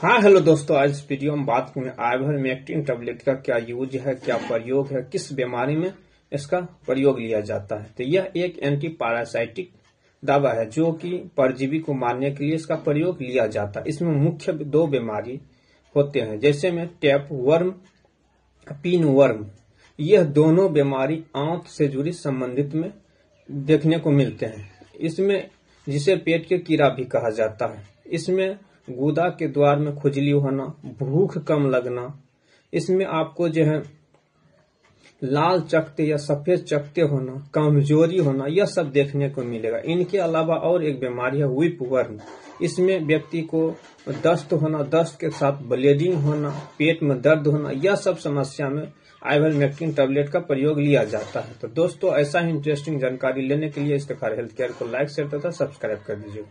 हाँ हेलो दोस्तों, आज इस वीडियो में बात करेंगे आइवरमेक्टिन टैबलेट का क्या यूज है, क्या प्रयोग है, किस बीमारी में इसका प्रयोग लिया जाता है। तो यह एक एंटी पैरासाइटिक दवा है जो कि परजीवी को मारने के लिए इसका प्रयोग लिया जाता है। इसमें मुख्य दो बीमारी होते हैं, जैसे में टैप वर्म, पिन वर्म। यह दोनों बीमारी आंत से जुड़ी संबंधित में देखने को मिलते हैं। इसमें जिसे पेट के कीड़ा भी कहा जाता है। इसमें गुदा के द्वार में खुजली होना, भूख कम लगना, इसमें आपको जो है लाल चकते या सफेद चकते होना, कमजोरी होना, यह सब देखने को मिलेगा। इनके अलावा और एक बीमारी है व्हिप वर्म। इसमें व्यक्ति को दस्त होना, दस्त के साथ ब्लीडिंग होना, पेट में दर्द होना, यह सब समस्या में आइवरमेक्टिन टैबलेट का प्रयोग लिया जाता है। तो दोस्तों, ऐसा ही इंटरेस्टिंग जानकारी लेने के लिए इस प्रकार हेल्थ केयर को लाइक शेयर तथा सब्सक्राइब कर दीजिए।